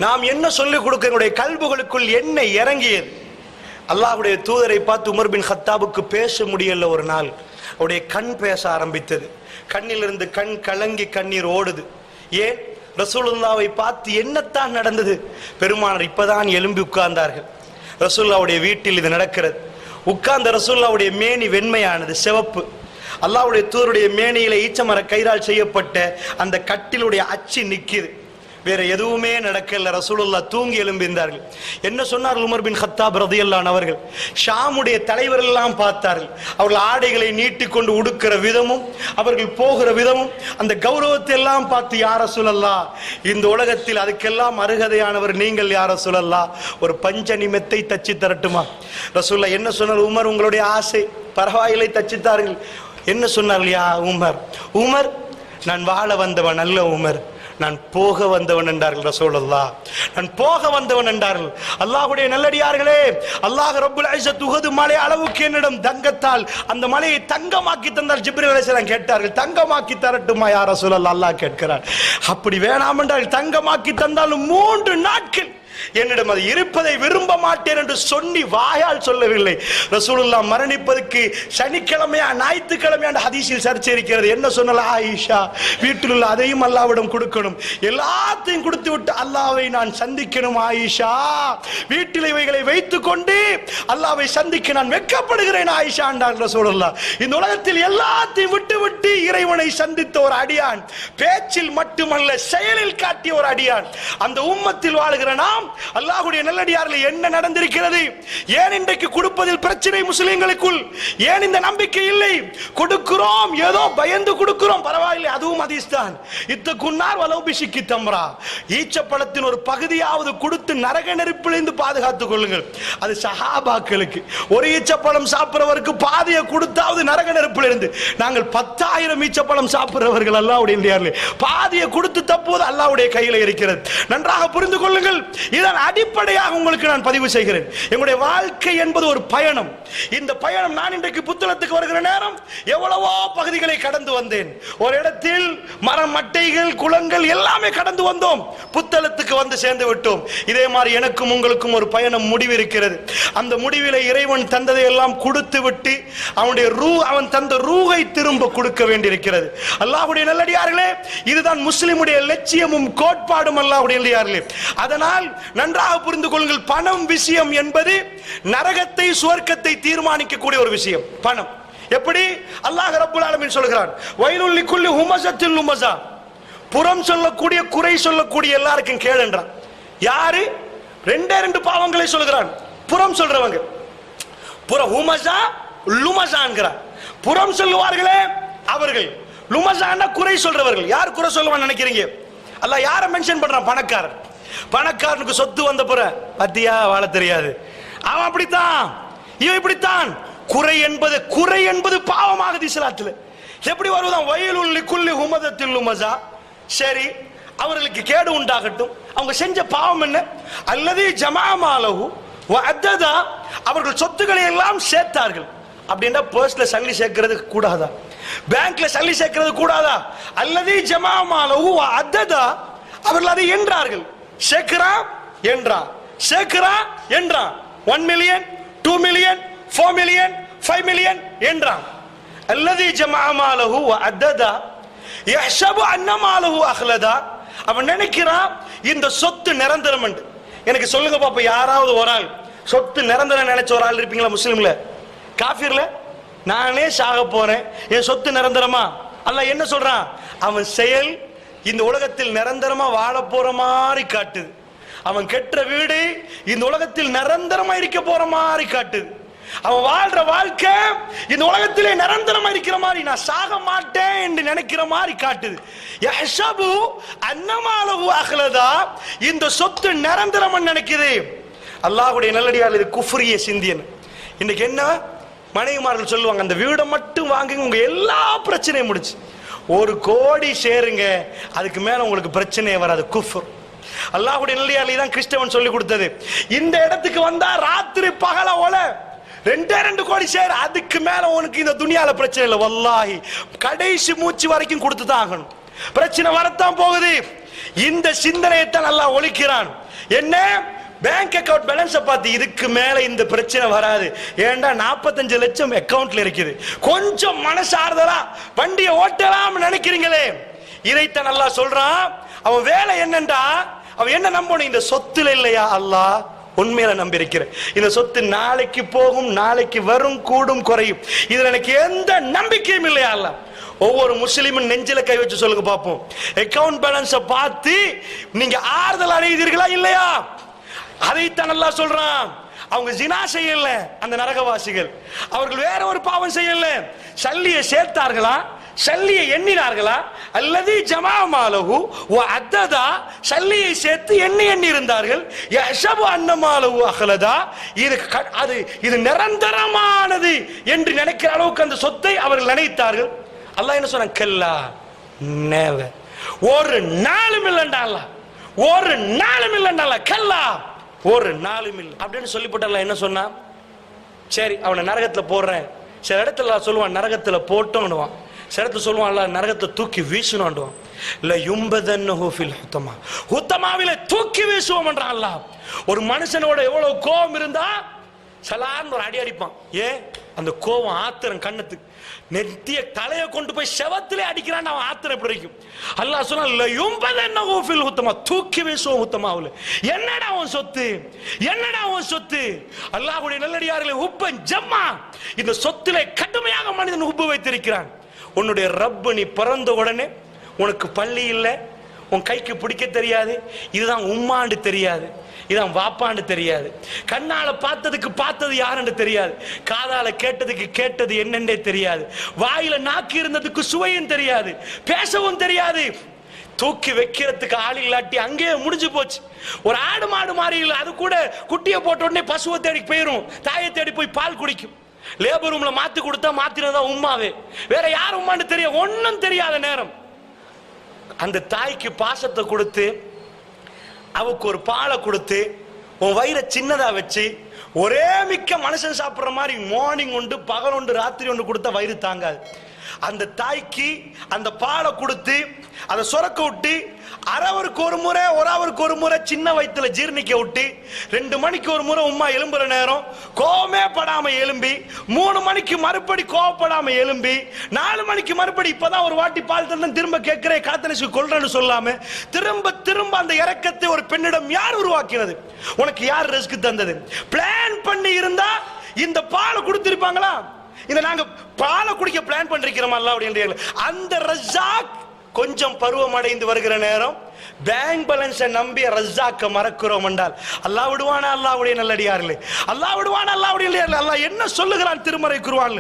நாம் என்ன சொல்லிக் கொடுக்க எங்களுடைய கல்புகளுக்குள் என்ன இறங்கியது? அல்லாஹ்வுடைய தூதரை பார்த்து உமர் பின் கத்தாபுக்கு பேச முடியல. ஒரு நாள் அவருடைய கண் பேச ஆரம்பித்தது. கண்ணிலிருந்து கண் கலங்கி கண்ணீர் ஓடுது. ஏன்? ரசூலுல்லாவை பார்த்து என்னத்தான் நடந்தது? பெருமானார் இப்பதான் எழும்பி உட்கார்ந்தார்கள். ரசூலுல்லாவுடைய வீட்டில் இது நடக்கிறது. உட்கார்ந்த ரசூலுல்லாவுடைய மேனி வெண்மையானது, சிவப்பு. அல்லாஹ்வுடைய தூதருடைய மேனியில ஈச்சமர கயிறால் செய்யப்பட்ட அந்த கட்டிலுடைய அச்சு நிக்குது. வேற எதுவுமே நடக்கல. ரசூலுல்லாஹ் தூங்கி எழும்பினார்கள். என்ன சொன்னார் உமர் பின் கத்தாப் ரலியல்லாஹு அன்ஹு அவர்கள்? ஷாமுடைய தலைவர்கள் எல்லாம் பார்த்தார்கள். அவர்கள் ஆடைகளை நீட்டிக்கொண்டு உடுக்கிற விதமும் அவர்கள் போகிற விதமும் அந்த கௌரவத்தை எல்லாம் பார்த்து, யா ரசூலல்லாஹ், இந்த உலகத்தில் அதுக்கெல்லாம் அருகதையானவர் நீங்கள் யா ரசூலல்லாஹ், ஒரு பஞ்சணி மெத்தை தச்சு தரட்டுமா? ரசூலுல்லாஹ் என்ன சொன்னார்? உமர், உங்களுடைய ஆசை பரவாயில்லை, தச்சுத்தார்கள். என்ன சொன்னார்கள்? யா உமர், உமர், நான் வாழ வந்தவன் அல்ல உமர், நான் போக வந்தவன் என்றார்கள் ரசூலுல்லாஹ். நான் போக வந்தவன் என்றார்கள். அல்லாஹ்வுடைய நல்லடியார்களே, அல்லாஹ் ரப்புல் இஸ்ஸத் உஹது மலை அளவுக்கு என்னிடம் தங்கத்தால் அந்த மலையை தங்கமாக்கி தந்தால் ஜிப்ரீல் அலைஹிஸ்ஸலாம் கேட்டார்கள், தங்கமாக்கி தரட்டுமா யா ரசூலல்லாஹ்? அல்லாஹ் கேட்கிறார். அப்படி வேணாம் என்றால் தங்கமாக்கி தந்தாலும் 3 நாட்கள் என்னிடம் அது இருப்பதை விரும்ப மாட்டேன் என்று சொல்லி வாயால் சொல்லவில்லை. ரசூலுல்லாஹ் மரணிப்பதற்கு சனிக்கிழமையா ஞாயிற்றுக்கிழமையா ஹதீஸில் சர்ச்சை இருக்கிறது. என்ன சொன்னால? ஆயிஷா, வீட்டில் உள்ள அதையும் அல்லாஹ்விடம் கொடுக்கணும், எல்லாத்தையும் கொடுத்து விட்டு அல்லாஹ்வை நான் சந்திக்கணும் ஆயிஷா, வீட்டில் இவைகளை வைத்துக் கொண்டு அல்லாஹ்வை சந்திக்க நான் வெட்கப்படுகிறேன் ஆயிஷா என்றார் ரசூலுல்லாஹ். இந்த உலகத்தில் எல்லாத்தையும் விட்டு விட்டு இறைவனை சந்தித்த ஒரு அடியான், பேச்சில் மட்டுமல்ல செயலில் காட்டிய ஒரு அடியான். அந்த உம்மத்தில் வாழுகிற நாம் அல்லாஹ்வுடைய நல்லடியார்களே, என்ன நடந்திருக்கிறது? ஏன் இன்றைக்கு கொடுப்பதில் பிரச்சனை முஸ்லிம்களுக்குள்? ஏன் இந்த நம்பிக்கை இல்லை? கொடுக்கிறோம், ஏதோ பயந்து கொடுக்கிறோம், பரவாயில்லை, அதுவும் ஹதீஸ் தான். இத்தகுன்னார் வலௌ பிஷிக்கி தம்ரா, ஈச்சப்பழத்தின் ஒரு பகுதியாவது கொடுத்து நரக நெருப்பிலிருந்து பாதுகாத்துக் கொள்ளுங்கள். அது சஹாபாக்களுக்கு. ஒரு ஈச்சப்பழம் சாப்பிடுறவருக்கு பாதியை கொடுத்தாவது நரக நெருப்பிலிருந்து. நாங்கள் 10,000 ஈச்சப்பழம் சாப்பிடுறவர்கள் அல்லாஹ்வுடைய நல்லடியார்களே, பாதியை கொடுத்து தப்புவது அல்லாஹ்வுடைய கையில் இருக்கிறது. நன்றாக புரிந்து கொள்ளுங்கள். இதன் அடிப்படையாக உங்களுக்கு நான் பதிவு செய்கிறேன். எங்களுடைய வாழ்க்கை என்பது ஒரு பயணம். இந்த பயணம், நான் இன்றைக்கு புத்தளத்துக்கு வருகிற நேரம் எவ்வளவோ பகுதிகளை கடந்து வந்தேன். ஒரு இடத்தில் மரம், மட்டைகள், குளங்கள் எல்லாமே கடந்து வந்தோம். புத்தளத்துக்கு வந்து சேர்ந்து விட்டோம். இதே மாதிரி எனக்கும் உங்களுக்கும் ஒரு பயணம் முடிவு இருக்கிறது. அந்த முடிவிலே இறைவன் தந்ததை எல்லாம் கொடுத்து விட்டு அவனுடைய அவன் தந்த ரூஹை திரும்ப கொடுக்க வேண்டியிருக்கிறது. அல்லாஹ்வுடைய நல்லடியார்களே, இதுதான் முஸ்லிமுடைய லட்சியமும் கோட்பாடும் அல்லாஹ்வுடைய நல்லடியார்களே. அதனால் நன்றாக புரிந்து கொள்ளுங்கள், பணம் விஷயம் என்பது நரகத்தை சுவர்க்கத்தை தீர்மானிக்கக்கூடிய ஒரு விஷயம். பணம் எப்படி? அல்லாஹ் ரப்புல் ஆலமீன் சொல்கிறான், வயலுல் லிக்குல்லி ஹுமஸத்தில் லுமஸா, புறம் சொல்லக்கூடிய, குறை சொல்லக்கூடிய எல்லாருக்கும் கேள் என்றான். யாரு? 2 பாவங்களை சொல்கிறான். புறம் சொல்றவங்க, புறம் ஹுமஸா லுமஸா என்கிறான். புறம் சொல்லுவார்களே அவர்கள், லுமஸான்னா குறை சொல்றவர்கள். யார் குறை சொல்லுவான்னு நினைக்கிறீங்க? அல்லாஹ் யாரை மென்ஷன் பண்றான்? பணக்காரர். பணக்காரனுக்கு சொத்து வந்த பிற பத்தியா வாழ தெரியாது, அவன் அப்படித்தான், இவன் இப்படித்தான். குறை என்பது பாவமாகுது இஸ்லாத்தில். எப்படி வருவதான்? வயலுல் லிக்குல்லி ஹுமஸத்தில் லுமஸா. சரி, அவர்களுக்கு கேடு உண்டாகட்டும். அவங்க செஞ்ச பாவம் என்ன? அல்லது ஜமாமாலஹு வ அத்ததா, அவர்கள் சொத்துக்களை எல்லாம் சேர்த்தார்கள். அப்படின்னா பர்ஸ்ல சல்லி சேர்க்கிறது கூடாதா? பேங்க்ல சல்லி சேர்க்கிறது கூடாதா? அல்லது ஜமாமாலஹு வ அத்ததா, அவர்கள் அதை என்றார்கள். சேர்க்கிறா என்றான், சேர்க்கிறா என்றான். 1 மில்லியன், 2 மில்லியன், 4 மில்லியன், 5 மில்லியன் என்றான். அல்லதி ஜமாமாலஹு வ அத்ததா யஹ்ஸபு அன்ன மாலஹு அஹ்லதா, அவன் நினைக்கிறான் இந்த சொத்து நிரந்தரம் என்று. எனக்கு சொல்லுங்க பாப்பா, யாராவது ஒரு ஆள் சொத்து நிரந்தரம் நினைச்ச ஒரு ஆள் இருப்பீங்களா? முஸ்லிம்ல, காஃபிர்ல? நானே சாக போறேன், என் சொத்து நிரந்தரமா? அல்லாஹ் என்ன சொல்றான்? அவன் செயல் இந்த உலகத்தில் நிரந்தரமா வாழ போற மாதிரி காட்டுது. அவன் கெட்ட வீடு இந்த உலகத்தில் நிரந்தரமா இருக்க போற மாதிரி காட்டுது. அவன் வாழ்ற வாழ்க்கை இந்த உலகத்திலே நிரந்தரமா இருக்கிற மாதிரி, நான் சாக மாட்டேன் என்று நினைக்கிற மாதிரி காட்டுது. யஹ்ஸபு அன்னமாலஹு அஹ்லதா, இந்த சொத்து நிரந்தரம் நினைக்குது. அல்லாஹ்வுடைய நல்லடியார், இது குஃப்ரிய சிந்தியன். இன்னைக்கு என்ன மனைவிமார்கள் சொல்லுவாங்க, அந்த வீடை மட்டும் வாங்குங்க, உங்க எல்லா பிரச்சனையும் முடிச்சு. 1 கோடி சேருங்க, அதுக்கு மேல உங்களுக்கு பிரச்சனையே வராது. குஃப்ர். அல்லாஹ்வுடைய நல்லடியார் தான் கிறிஸ்தவன் சொல்லி கொடுத்தது. இந்த இடத்துக்கு வந்தா ராத்திரி பகல ஒல 2 கோடி சேர், அதுக்கு மேல உனக்கு இந்த துனியால பிரச்சனை இல்லை. வல்லாஹி கடைசி மூச்சு வரைக்கும் கொடுத்து தான் ஆகணும். பிரச்சனை வரத்தான் போகுது. இந்த சிந்தனையைத்தான் அல்லாஹ் ஒழிக்கிறான். என்ன? பேங்க் அக்கவுண்ட் பேலன்ஸை பார்த்து இதுக்கு மேல இந்த பிரச்சனை வராது. ஏண்டா 45 லட்சம் அக்கவுண்ட்ல இருக்குது, கொஞ்சம் மனசார்தலா வண்டியை ஓட்டலாம் நினைக்கிறீங்களே, இதைத்தான் அல்லாஹ் சொல்றான். அவன் வேலை என்னண்டா, அவன் என்ன நம்பணும்? இந்த சொத்துல இல்லையா அல்லாஹ் உண்மையில நம்பி இருக்கிறேன், இந்த சொத்து நாளைக்கு போகும், நாளைக்கு வரும், கூடும், குறையும், இதுல எனக்கு எந்த நம்பிக்கையும் இல்லையா அல்லாஹ். ஒவ்வொரு முஸ்லிமும் நெஞ்சில கை வச்சு சொல்லுங்க பாப்போம், அக்கவுண்ட் பேலன்ஸை பார்த்து நீங்க ஆறுதல் அடைவீர்களா இல்லையா? அதைத்தான் அல்லாஹ் சொல்றான். அவங்க ஜினா செய்யல அந்த நரகவாசிகள், அவர்கள் வேற ஒரு பாவம் செய்யல, சல்லியை சேர்த்தார்களா, சல்லியை எண்ணினார்களா, அல்லது ஜமாமாலஹு வ அத்ததா, சல்லியை சேர்த்து எண்ணி இருந்தார்கள், யஷபு அன்னமாலஹு அஹ்லதா, இது நிரந்தரமானது என்று நினைக்கிற அளவுக்கு அந்த சொத்தை அவர்கள் நினைத்தார்கள். அல்லாஹ் என்ன சொன்னான்? கல்லா, நெவர், ஒரு நாளும் இல்லைண்டா அல்லாஹ், ஒரு நாளும் இல்லைண்டா அல்லாஹ், கல்லா, ஒரு நாளும் இல்லை அப்படின்னு சொல்லி போட்டால. என்ன சொன்னா? சரி அவனை நரகத்துல போடுறேன். சில இடத்துல சொல்லுவான் நரகத்துல போட்டோன்னுவான், சில இடத்துல சொல்லுவான் அல்ல நரகத்தை தூக்கி வீசணும்டுவான். இல்ல யும்பதன்னஹு ஃபில் ஹுத்தமா, ஹுத்தமாவில தூக்கி வீசுவோம்ன்றான் அல்லாஹ். ஒரு மனுஷனோட எவ்வளவு கோபம் இருந்தா சலான்னு ஒரு அடி அடிப்பான். ஏன்? அந்த கோபம் ஆத்திரம் கண்ணத்துக்கு நெத்திய தலையை கொண்டு போய் செவத்திலே அடிக்கிறான், அவன் ஆத்திரம் எப்படி இருக்கும்? அல்லாஹ் சொன்னா தூக்கி வீசுவோம் ஹுத்தமாவுல. என்னடா அவன் சொத்து, என்னடா அவன் சொத்து? அல்லாஹ்வுடைய நல்லடியார்களே, உப்பன் ஜம்மா, இந்த சொத்திலே கடுமையாக மனிதன் உப்பு வைத்திருக்கிறான். உன்னுடைய ரப்பு நீ பிறந்த உடனே உனக்கு பள்ளி இல்லை, உன் கைக்கு பிடிக்க தெரியாது, இதுதான் உம்மாண்டு தெரியாது, இதான் வாப்பாண்டு தெரியாது, கண்ணால பார்த்ததுக்கு பார்த்தது யாருன்னு தெரியாது, காதால கேட்டதுக்கு கேட்டது என்னென்றே தெரியாது, வாயில நாக்கு இருந்ததுக்கு சுவையும் தெரியாது, பேசவும் தெரியாது. தூக்கி வைக்கிறதுக்கு ஆள் இல்லாட்டி அங்கேயே முடிஞ்சு போச்சு. ஒரு ஆடு மாடு மாறி இல்லை, அது கூட குட்டியை போட்ட உடனே பசுவை தேடி போயிடும், தாயை தேடி போய் பால் குடிக்கும். லேபர் ரூம்ல மாத்தி கொடுத்தா மாத்தினதா உம்மாவே, வேற யார் உம்மான்னு தெரியும், ஒன்னும் தெரியாத நேரம் அந்த தாய்க்கு பாசத்தை கொடுத்து, அவக்கு ஒரு பாலை கொடுத்து, உன் வயிறை சின்னதா வச்சு, ஒரே மிக்க மனுஷன் சாப்பிட்ற மாதிரி மார்னிங் உண்டு, பகல் உண்டு, ராத்திரி ஒன்று கொடுத்தா வயிறு தாங்காது. அந்த தாய்க்கு அந்த பாலை கொடுத்து அதை சுரக்க விட்டு, அரவருக்கு ஒரு முறை, ஒரு அவருக்கு ஒரு முறை சின்ன வயிற்றுல ஜீர்ணிக்க விட்டு, 2 மணிக்கு ஒரு முறை உம்மா எலும்புற நேரம் கோவமே படாம எலும்பி, 3 மணிக்கு மறுபடி கோவப்படாம எலும்பி, 4 மணிக்கு மறுபடி இப்பதான் ஒரு வாட்டி பால் தந்தன் திரும்ப கேட்கிறேன் காத்தனிச்சு கொள்றேன்னு சொல்லாம திரும்ப திரும்ப அந்த இறக்கத்தை ஒரு பெண்ணிடம் யார் உருவாக்கினது? உனக்கு யார் ரிஸ்க் தந்தது? பிளான் பண்ணி இருந்தா இந்த பாலை கொடுத்திருப்பாங்களா? இந்த நாங்க பாலை குடிக்க பிளான் பண்ணிருக்கிறோம் அல்ல அப்படின்னு. அந்த ரஸாக் கொஞ்சம் பருவம் அடைந்து வருகிற நேரம் பேங்க் பேலன்ஸை நம்பி ரஸாக்க மறக்கிறோம் என்றால் அல்லாஹ் விடுவானா? அல்லாஹ்வுடைய நல்லடியார்களே, அல்லாஹ் விடுவானா? அல்லாஹ்வுடைய நல்லடியார்களே, அல்லாஹ் என்ன சொல்லுகிறான் திருமறை குர்ஆன்ல?